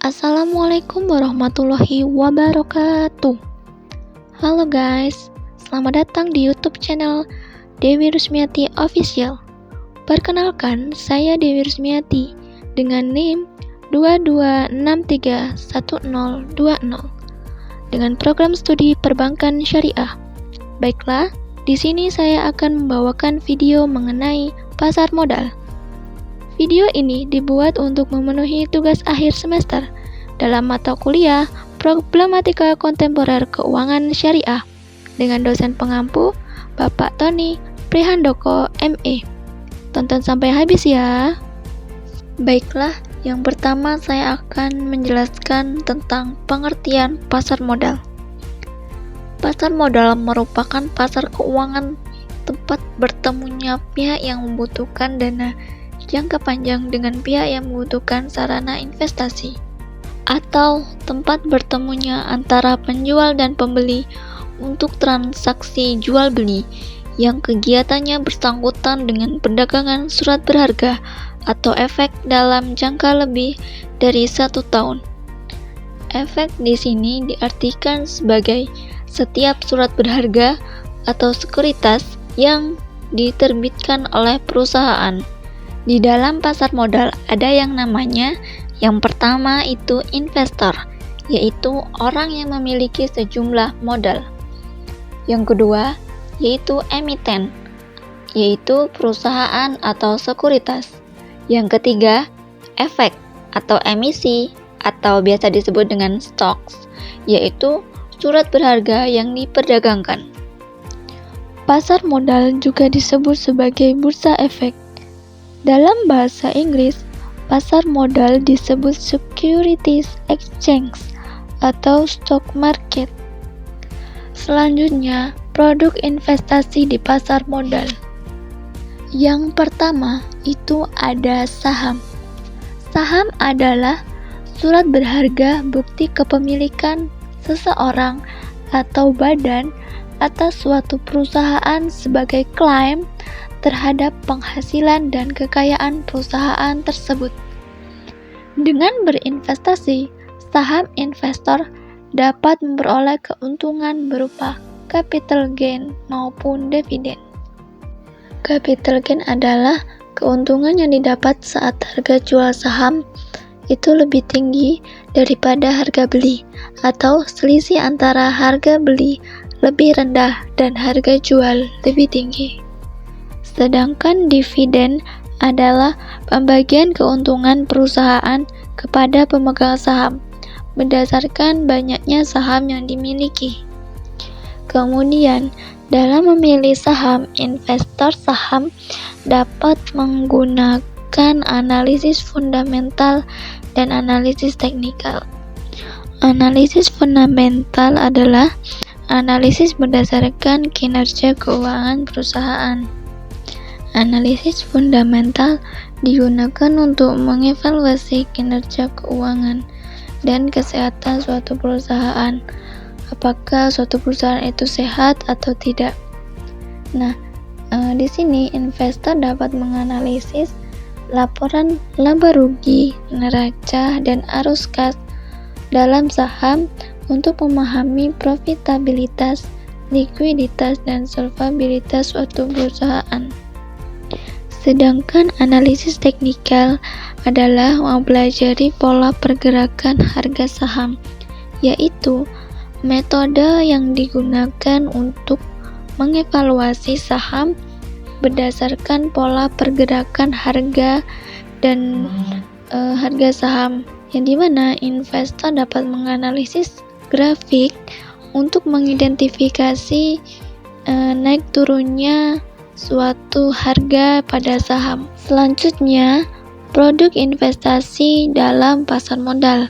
Assalamualaikum warahmatullahi wabarakatuh. Halo guys, selamat datang di YouTube channel Dewi Rusmiati Official. Perkenalkan, saya Dewi Rusmiati dengan NIM 22631020 dengan program studi perbankan syariah. Baiklah, di sini saya akan membawakan video mengenai pasar modal. Video ini dibuat untuk memenuhi tugas akhir semester dalam mata kuliah Problematika Kontemporer Keuangan Syariah dengan dosen pengampu Bapak Tony Prihandoko ME. Tonton sampai habis ya. Baiklah, yang pertama saya akan menjelaskan tentang pengertian pasar modal. Pasar modal merupakan pasar keuangan tempat bertemunya pihak yang membutuhkan dana jangka panjang dengan pihak yang membutuhkan sarana investasi, atau tempat bertemunya antara penjual dan pembeli untuk transaksi jual beli yang kegiatannya bersangkutan dengan perdagangan surat berharga atau efek dalam jangka lebih dari 1 tahun. Efek di sini diartikan sebagai setiap surat berharga atau sekuritas yang diterbitkan oleh perusahaan. Di dalam pasar modal ada yang namanya, yang pertama itu investor, yaitu orang yang memiliki sejumlah modal. Yang kedua, yaitu emiten, yaitu perusahaan atau sekuritas. Yang ketiga, efek atau emisi, atau biasa disebut dengan stocks, yaitu surat berharga yang diperdagangkan. Pasar modal juga disebut sebagai bursa efek. Dalam bahasa Inggris, pasar modal disebut Securities Exchange atau stock market. Selanjutnya, produk investasi di pasar modal. Yang pertama, itu ada saham. Saham adalah surat berharga bukti kepemilikan seseorang atau badan atas suatu perusahaan sebagai klaim terhadap penghasilan dan kekayaan perusahaan tersebut. Dengan berinvestasi, saham investor dapat memperoleh keuntungan berupa capital gain maupun dividen. Capital gain adalah keuntungan yang didapat saat harga jual saham itu lebih tinggi daripada harga beli, atau selisih antara harga beli lebih rendah dan harga jual lebih tinggi. Sedangkan dividen adalah pembagian keuntungan perusahaan kepada pemegang saham berdasarkan banyaknya saham yang dimiliki. Kemudian, dalam memilih saham, investor saham dapat menggunakan analisis fundamental dan analisis teknikal. Analisis fundamental adalah analisis berdasarkan kinerja keuangan perusahaan. Analisis fundamental digunakan untuk mengevaluasi kinerja keuangan dan kesehatan suatu perusahaan. Apakah suatu perusahaan itu sehat atau tidak? Nah, di sini investor dapat menganalisis laporan laba rugi, neraca, dan arus kas dalam saham untuk memahami profitabilitas, likuiditas, dan solvabilitas suatu perusahaan. Sedangkan analisis teknikal adalah mempelajari pola pergerakan harga saham, yaitu metode yang digunakan untuk mengevaluasi saham berdasarkan pola pergerakan harga dan harga saham, yang dimana investor dapat menganalisis grafik untuk mengidentifikasi naik turunnya suatu harga pada saham. Selanjutnya, produk investasi dalam pasar modal.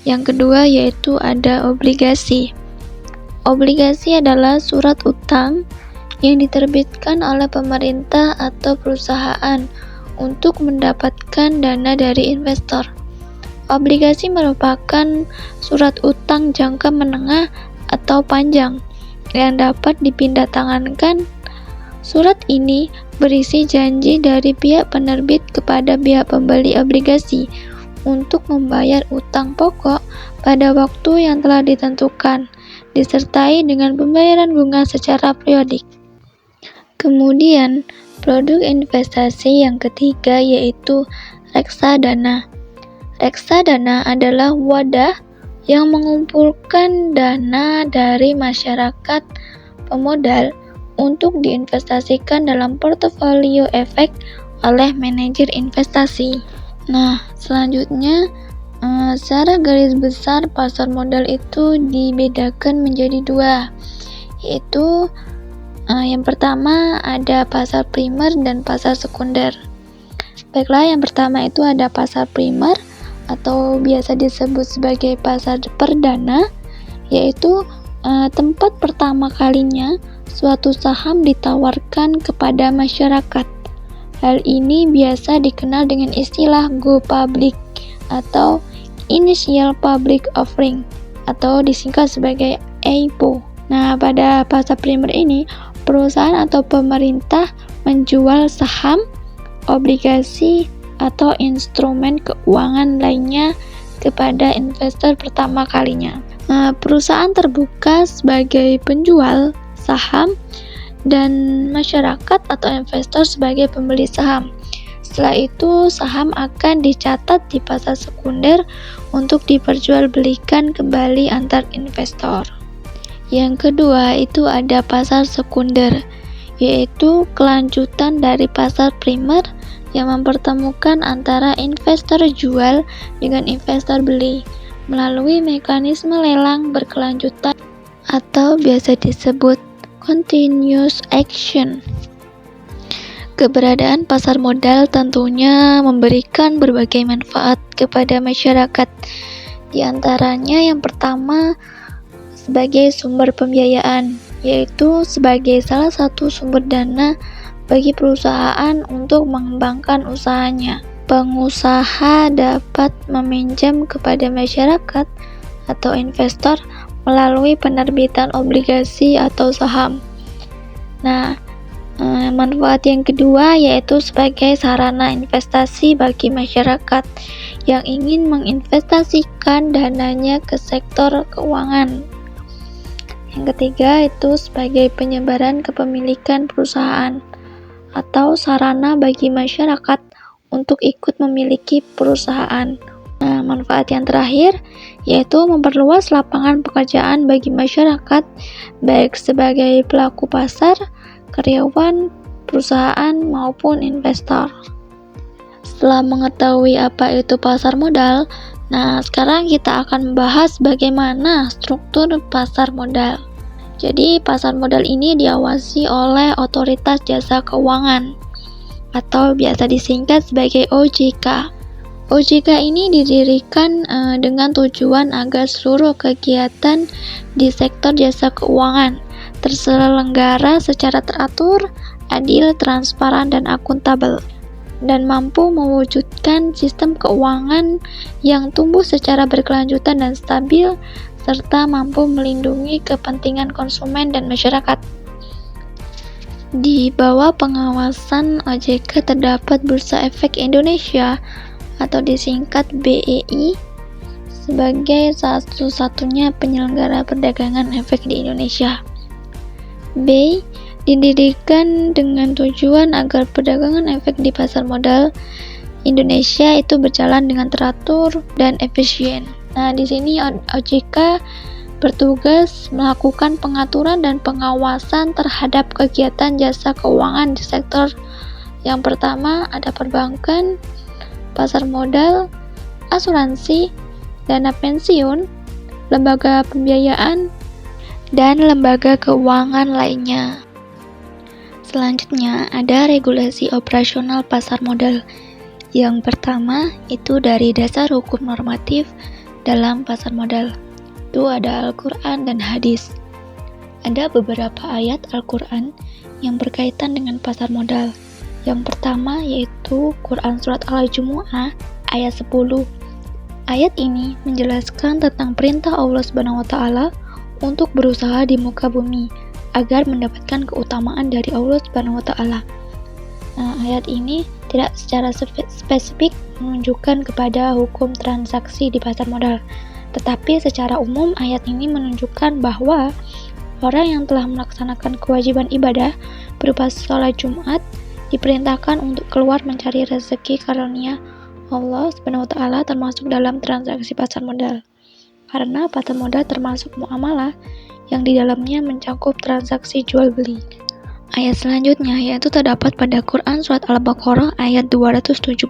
Yang kedua yaitu ada obligasi. Obligasi adalah surat utang yang diterbitkan oleh pemerintah atau perusahaan untuk mendapatkan dana dari investor. Obligasi merupakan surat utang jangka menengah atau panjang yang dapat dipindahtangankan. Surat ini berisi janji dari pihak penerbit kepada pihak pembeli obligasi untuk membayar utang pokok pada waktu yang telah ditentukan, disertai dengan pembayaran bunga secara periodik. Kemudian, produk investasi yang ketiga yaitu reksadana. Reksadana adalah wadah yang mengumpulkan dana dari masyarakat pemodal untuk diinvestasikan dalam portofolio efek oleh manajer investasi. Nah, selanjutnya secara garis besar pasar modal itu dibedakan menjadi dua, yaitu yang pertama ada pasar primer dan pasar sekunder. Baiklah, yang pertama itu ada pasar primer atau biasa disebut sebagai pasar perdana, yaitu tempat pertama kalinya suatu saham ditawarkan kepada masyarakat. Hal ini biasa dikenal dengan istilah go public atau initial public offering atau disingkat sebagai IPO. Nah, pada pasar primer ini perusahaan atau pemerintah menjual saham, obligasi, atau instrumen keuangan lainnya kepada investor pertama kalinya. Perusahaan terbuka sebagai penjual saham dan masyarakat atau investor sebagai pembeli saham. Setelah itu, saham akan dicatat di pasar sekunder untuk diperjualbelikan kembali antar investor. Yang kedua itu ada pasar sekunder, yaitu kelanjutan dari pasar primer yang mempertemukan antara investor jual dengan investor beli melalui mekanisme lelang berkelanjutan atau biasa disebut continuous action. Keberadaan pasar modal tentunya memberikan berbagai manfaat kepada masyarakat. Di antaranya yang pertama sebagai sumber pembiayaan, yaitu sebagai salah satu sumber dana bagi perusahaan untuk mengembangkan usahanya. Pengusaha dapat meminjam kepada masyarakat atau investor melalui penerbitan obligasi atau saham. Nah, manfaat yang kedua yaitu sebagai sarana investasi bagi masyarakat yang ingin menginvestasikan dananya ke sektor keuangan. Yang ketiga itu sebagai penyebaran kepemilikan perusahaan atau sarana bagi masyarakat untuk ikut memiliki perusahaan. Nah, manfaat yang terakhir yaitu memperluas lapangan pekerjaan bagi masyarakat, baik sebagai pelaku pasar, karyawan, perusahaan, maupun investor. Setelah mengetahui apa itu pasar modal, nah sekarang kita akan membahas bagaimana struktur pasar modal. Jadi, pasar modal ini diawasi oleh Otoritas Jasa Keuangan atau biasa disingkat sebagai OJK. OJK ini didirikan dengan tujuan agar seluruh kegiatan di sektor jasa keuangan terselenggara secara teratur, adil, transparan, dan akuntabel, dan mampu mewujudkan sistem keuangan yang tumbuh secara berkelanjutan dan stabil, serta mampu melindungi kepentingan konsumen dan masyarakat. Di bawah pengawasan OJK terdapat Bursa Efek Indonesia atau disingkat BEI sebagai satu-satunya penyelenggara perdagangan efek di Indonesia. BEI didirikan dengan tujuan agar perdagangan efek di pasar modal Indonesia itu berjalan dengan teratur dan efisien. Nah, di sini OJK bertugas melakukan pengaturan dan pengawasan terhadap kegiatan jasa keuangan di sektor yang pertama ada perbankan, pasar modal, asuransi, dana pensiun, lembaga pembiayaan, dan lembaga keuangan lainnya. Selanjutnya ada regulasi operasional pasar modal. Yang pertama itu dari dasar hukum normatif dalam pasar modal. Itu ada Al-Quran dan hadis. Ada beberapa ayat Al-Quran yang berkaitan dengan pasar modal. Yang pertama yaitu Quran Surat Al-Jumu'ah ayat 10. Ayat ini menjelaskan tentang perintah Allah SWT untuk berusaha di muka bumi agar mendapatkan keutamaan dari Allah Subhanahu wa taala. Nah, ayat ini tidak secara spesifik menunjukkan kepada hukum transaksi di pasar modal, tetapi secara umum ayat ini menunjukkan bahwa orang yang telah melaksanakan kewajiban ibadah berupa sholat Jumat diperintahkan untuk keluar mencari rezeki karunia Allah Subhanahu wa taala termasuk dalam transaksi pasar modal. Karena pasar modal termasuk muamalah yang di dalamnya mencakup transaksi jual beli. Ayat selanjutnya yaitu terdapat pada Quran Surat Al-Baqarah ayat 275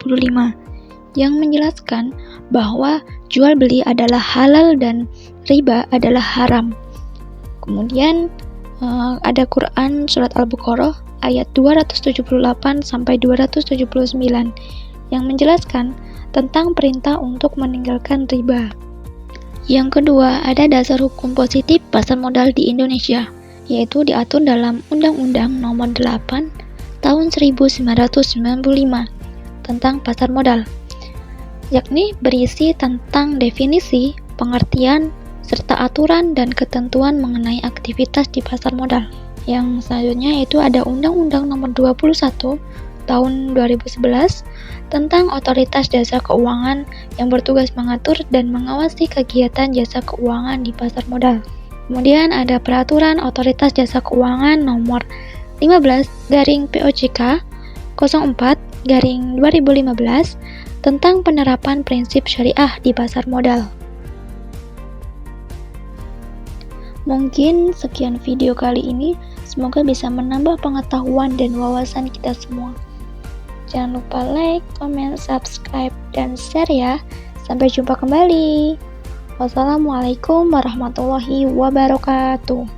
yang menjelaskan bahwa jual beli adalah halal dan riba adalah haram. Kemudian ada Quran Surat Al-Baqarah ayat 278 sampai 279 yang menjelaskan tentang perintah untuk meninggalkan riba. Yang kedua, ada dasar hukum positif pasar modal di Indonesia, yaitu diatur dalam Undang-Undang Nomor 8 Tahun 1995 tentang pasar modal, yakni berisi tentang definisi, pengertian, serta aturan dan ketentuan mengenai aktivitas di pasar modal. Yang selanjutnya itu ada Undang-Undang Nomor 21 Tahun 2011 tentang Otoritas Jasa Keuangan yang bertugas mengatur dan mengawasi kegiatan jasa keuangan di pasar modal. Kemudian ada Peraturan Otoritas Jasa Keuangan Nomor 15/POJK 04/2015 tentang penerapan prinsip syariah di pasar modal. Mungkin sekian video kali ini, semoga bisa menambah pengetahuan dan wawasan kita semua. Jangan lupa like, comment, subscribe, dan share ya. Sampai jumpa kembali. Wassalamualaikum warahmatullahi wabarakatuh.